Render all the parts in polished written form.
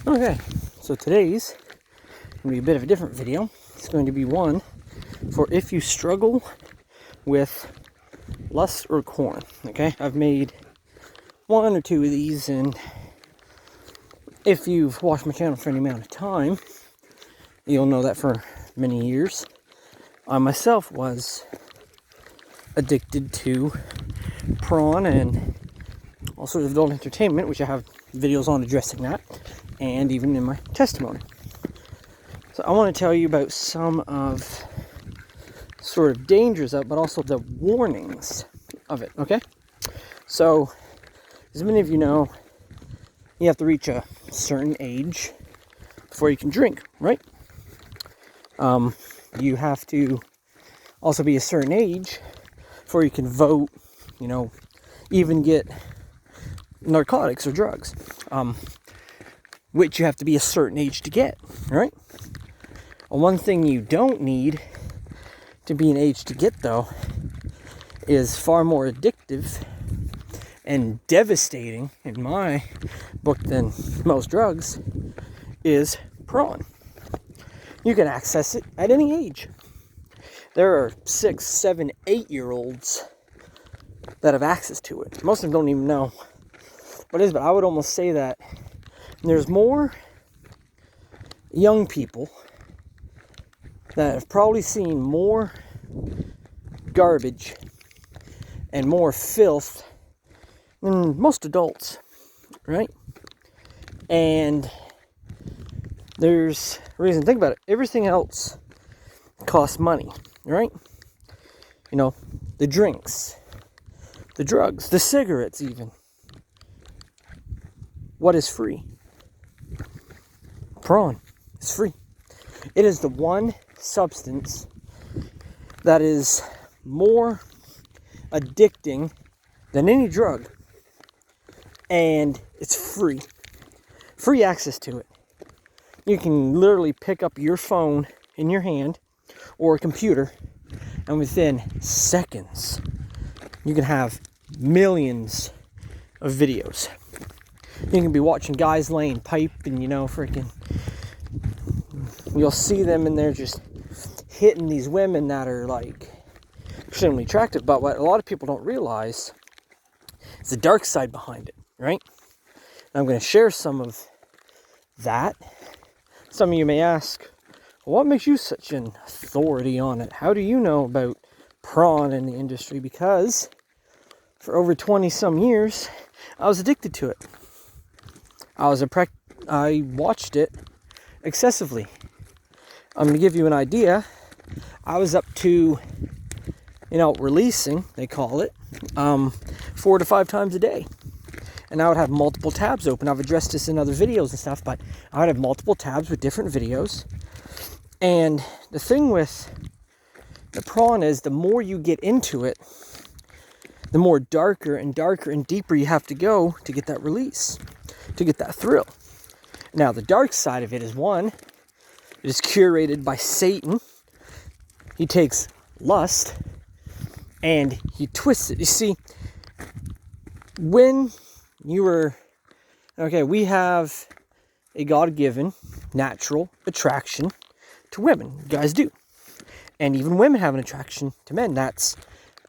Okay, so today's going to be a bit of a different video. It's going to be one for if you struggle with lust or corn. Okay, I've made one or two of these, and if you've watched my channel for any amount of time, you'll know that for many years, I myself was addicted to prawn and all sorts of adult entertainment, which I have videos on addressing that, and even in my testimony. So I want to tell you about some of sort of dangers of it, but also the warnings of it, okay? So, as many of you know, you have to reach a certain age before you can drink, right? You have to also be a certain age before you can vote, even get narcotics or drugs, which you have to be a certain age to get, right? One thing you don't need to be an age to get, though, is far more addictive and devastating, in my book, than most drugs, is prawn. You can access it at any age. There are 6, 7, 8-year-olds that have access to it. Most of them don't even know what it is, but I would almost say that there's more young people that have probably seen more garbage and more filth than most adults, right? And there's a reason to think about it. Everything else costs money, right? The drinks, the drugs, the cigarettes even. What is free? Prawn is free. It is the one substance that is more addicting than any drug, and it's free. Free access to it. You can literally pick up your phone in your hand or a computer, and within seconds you can have millions of videos. You can be watching guys laying pipe and you'll see them and they're just hitting these women that are like extremely attractive. But what a lot of people don't realize is the dark side behind it, right? And I'm going to share some of that. Some of you may ask, what makes you such an authority on it? How do you know about prawn in the industry? Because for over 20 some years, I was addicted to it. I watched it excessively. I'm going to give you an idea. I was up to, releasing, they call it, 4 to 5 times a day. And I would have multiple tabs open. I've addressed this in other videos and stuff, but I would have multiple tabs with different videos. And the thing with the prawn is the more you get into it, the more darker and darker and deeper you have to go to get that release, to get that thrill. Now, the dark side of it is one, it is curated by Satan. He takes lust and he twists it. You see, when we have a God-given natural attraction to women. You guys do. And even women have an attraction to men. That's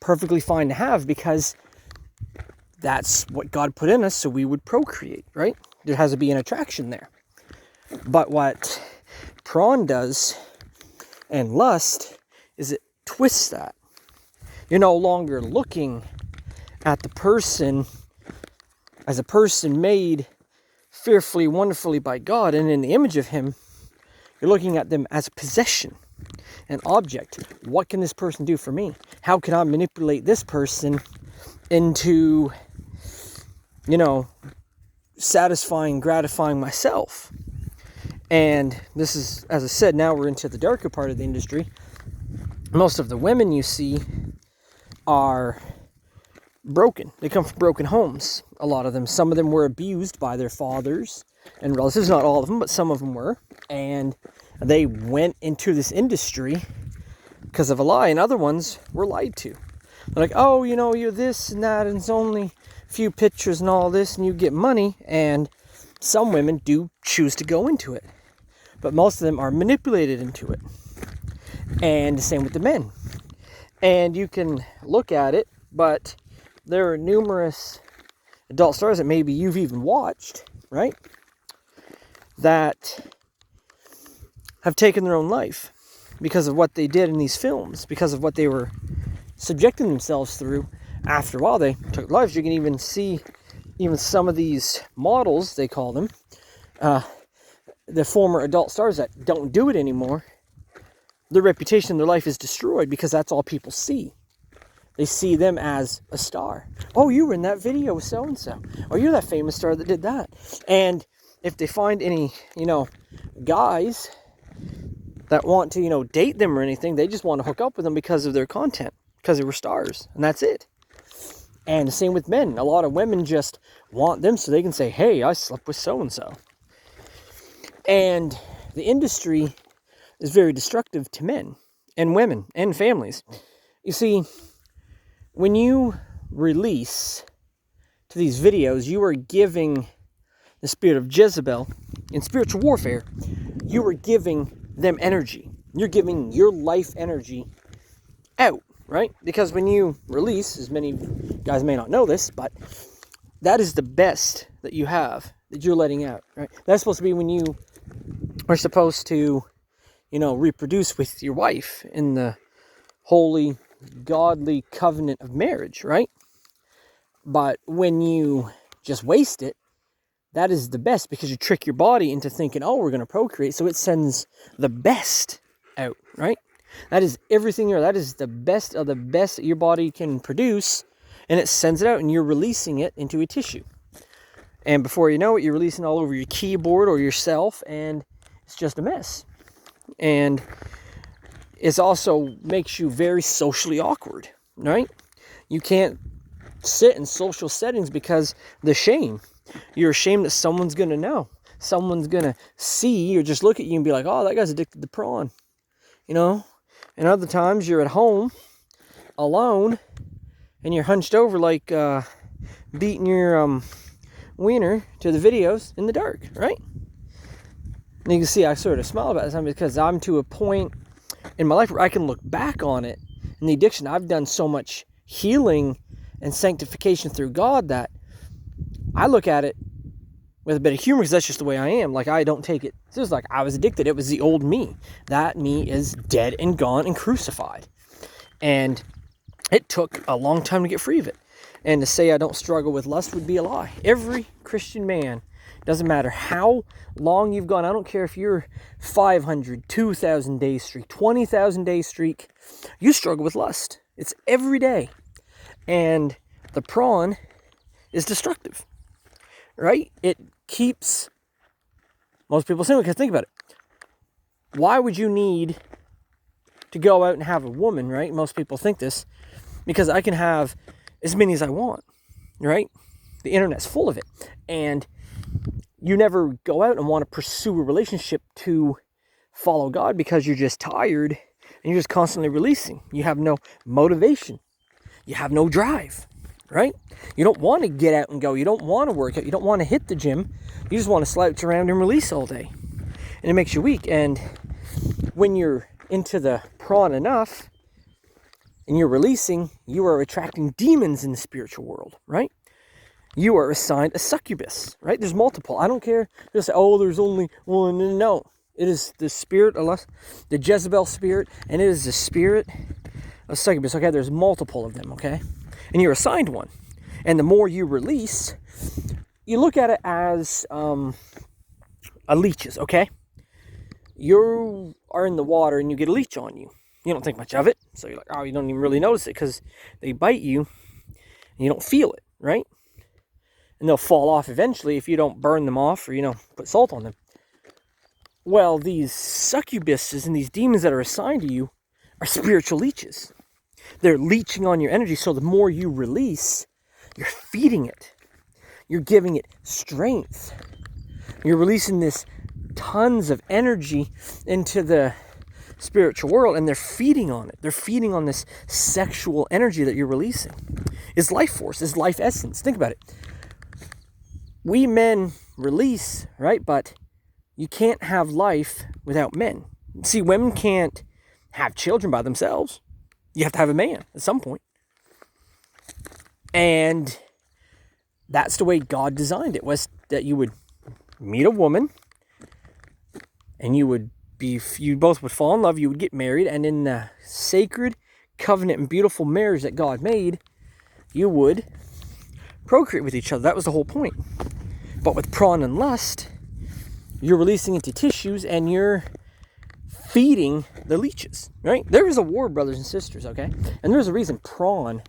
perfectly fine to have because that's what God put in us so we would procreate, right? There has to be an attraction there. But what prawn does and lust is it twists that. You're no longer looking at the person as a person made fearfully, wonderfully by God and in the image of Him. You're looking at them as a possession, an object. What can this person do for me? How can I manipulate this person into, satisfying, gratifying myself? And this is, as I said, now we're into the darker part of the industry. Most of the women you see are broken. They come from broken homes, a lot of them. Some of them were abused by their fathers and relatives. Not all of them, but some of them were. And they went into this industry because of a lie, and other ones were lied to. They're like, oh, you're this and that, and it's only a few pictures and all this, and you get money. And some women do choose to go into it, but most of them are manipulated into it. And the same with the men. And you can look at it, but there are numerous adult stars that maybe you've even watched, right, that have taken their own life because of what they did in these films, because of what they were subjecting themselves through. After a while, they took lives. You can even see even some of these models, they call them, the former adult stars that don't do it anymore. Their reputation, their life is destroyed because that's all people see. They see them as a star. Oh, you were in that video with so-and-so. Oh, you're that famous star that did that. And if they find any, guys that want to, date them or anything, they just want to hook up with them because of their content, because they were stars, and that's it. And the same with men. A lot of women just want them so they can say, hey, I slept with so-and-so. And the industry is very destructive to men and women and families. You see, when you release to these videos, you are giving the spirit of Jezebel in spiritual warfare, you are giving them energy. You're giving your life energy out, right? Because when you release, as many guys may not know this, but that is the best that you have, that you're letting out, right? That's supposed to be when you are supposed to, reproduce with your wife in the holy, godly covenant of marriage, right? But when you just waste it, that is the best, because you trick your body into thinking, oh, we're going to procreate, so it sends the best out, right? That is everything. That is the best of the best that your body can produce, and it sends it out, and you're releasing it into a tissue. And before you know it, you're releasing all over your keyboard or yourself, and it's just a mess. And it also makes you very socially awkward, right? You can't sit in social settings because the shame. You're ashamed that someone's going to know. Someone's going to see or just look at you and be like, oh, that guy's addicted to prawn, And other times you're at home alone and you're hunched over like beating your wiener to the videos in the dark, right? And you can see I sort of smile about this because I'm to a point in my life where I can look back on it and the addiction. I've done so much healing and sanctification through God that I look at it with a bit of humor, because that's just the way I am. Like, I don't take it. It's just like I was addicted. It was the old me. That me is dead and gone and crucified. And it took a long time to get free of it. And to say I don't struggle with lust would be a lie. Every Christian man, doesn't matter how long you've gone, I don't care if you're 500, 2,000 day streak, 20,000 day streak, you struggle with lust. It's every day. And the prawn is destructive, right? It keeps most people single, because think about it. Why would you need to go out and have a woman, right? Most people think this, because I can have as many as I want, right? The internet's full of it. And you never go out and want to pursue a relationship to follow God because you're just tired and you're just constantly releasing. You have no motivation. You have no drive, right? You don't want to get out and go. You don't want to work out. You don't want to hit the gym. You just want to slouch around and release all day. And it makes you weak. And when you're into the prawn enough and you're releasing, you are attracting demons in the spiritual world, right? You are assigned a succubus, right? There's multiple. I don't care. Just say, oh, there's only one. No. It is the spirit of lust, the Jezebel spirit, and it is the spirit of succubus. Okay, there's multiple of them, okay? And you're assigned one. And the more you release, you look at it as a leeches, okay? You are in the water and you get a leech on you. You don't think much of it. So you're like, oh, you don't even really notice it because they bite you and you don't feel it, right? And they'll fall off eventually if you don't burn them off or, put salt on them. Well, these succubuses and these demons that are assigned to you are spiritual leeches. They're leeching on your energy, so the more you release, you're feeding it. You're giving it strength. You're releasing this tons of energy into the spiritual world, and they're feeding on it. They're feeding on this sexual energy that you're releasing. It's life force. It's life essence. Think about it. We men release, right? But you can't have life without men. See, women can't have children by themselves. You have to have a man at some point. And that's the way God designed it, was that you would meet a woman and you both would fall in love, you would get married, and in the sacred covenant and beautiful marriage that God made, you would procreate with each other. That was the whole point. But with prawn and lust, you're releasing into tissues and you're feeding the leeches, right? There is a war, brothers and sisters, okay? And there's a reason prawn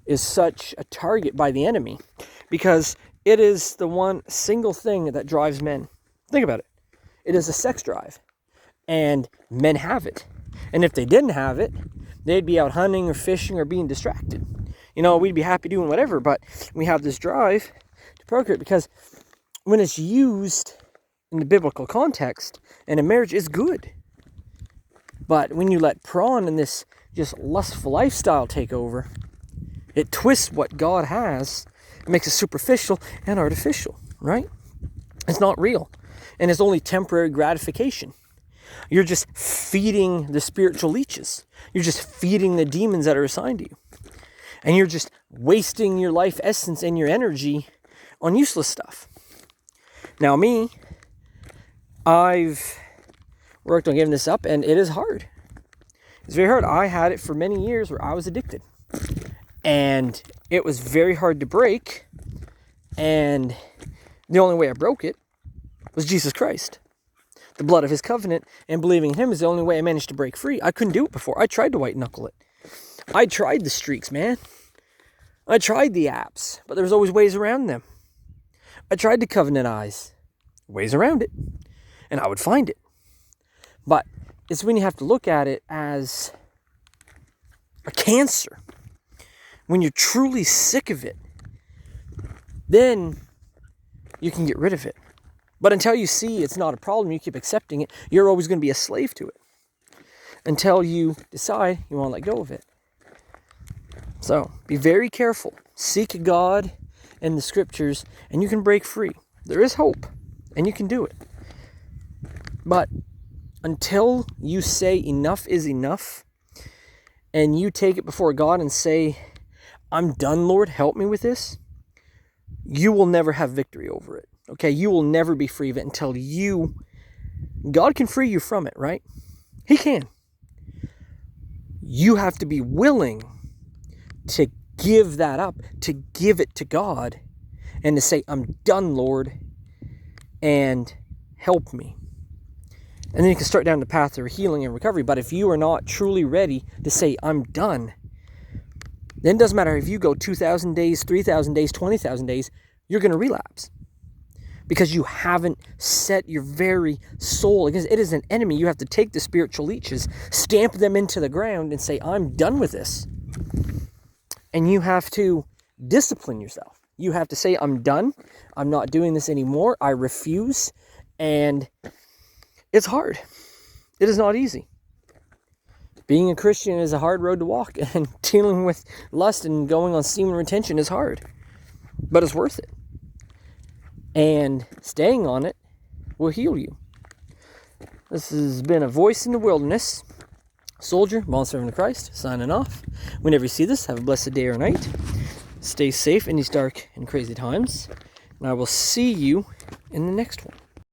is such a target by the enemy, because it is the one single thing that drives men. Think about it. It is a sex drive, and men have it. And if they didn't have it, they'd be out hunting or fishing or being distracted. You know, we'd be happy doing whatever, but we have this drive to procreate, because when it's used in the biblical context and in marriage, it's good. But when you let prawn and this just lustful lifestyle take over, it twists what God has. It makes it superficial and artificial, right? It's not real. And it's only temporary gratification. You're just feeding the spiritual leeches. You're just feeding the demons that are assigned to you. And you're just wasting your life essence and your energy on useless stuff. Now me, I've worked on giving this up, and it is hard. It's very hard. I had it for many years where I was addicted. And it was very hard to break. And the only way I broke it was Jesus Christ. The blood of his covenant and believing in him is the only way I managed to break free. I couldn't do it before. I tried to white knuckle it. I tried the streaks, man. I tried the apps, but there was always ways around them. I tried the covenant eyes, ways around it, and I would find it. But it's when you have to look at it as a cancer. When you're truly sick of it, then you can get rid of it. But until you see it's not a problem, you keep accepting it, you're always going to be a slave to it. Until you decide you want to let go of it. So, be very careful. Seek God and the scriptures, and you can break free. There is hope, and you can do it. But until you say enough is enough, and you take it before God and say, I'm done, Lord, help me with this, you will never have victory over it. Okay, you will never be free of it until God can free you from it, right? He can. You have to be willing to give that up, to give it to God, and to say, I'm done, Lord, and help me. And then you can start down the path of healing and recovery. But if you are not truly ready to say, I'm done, then it doesn't matter if you go 2,000 days, 3,000 days, 20,000 days, you're going to relapse. Because you haven't set your very soul, because it is an enemy. You have to take the spiritual leeches, stamp them into the ground, and say, I'm done with this. And you have to discipline yourself. You have to say, I'm done. I'm not doing this anymore. I refuse. And it's hard. It is not easy. Being a Christian is a hard road to walk, and dealing with lust and going on semen retention is hard. But it's worth it. And staying on it will heal you. This has been a voice in the wilderness. Soldier, bondservant of Christ, signing off. Whenever you see this, have a blessed day or night. Stay safe in these dark and crazy times. And I will see you in the next one.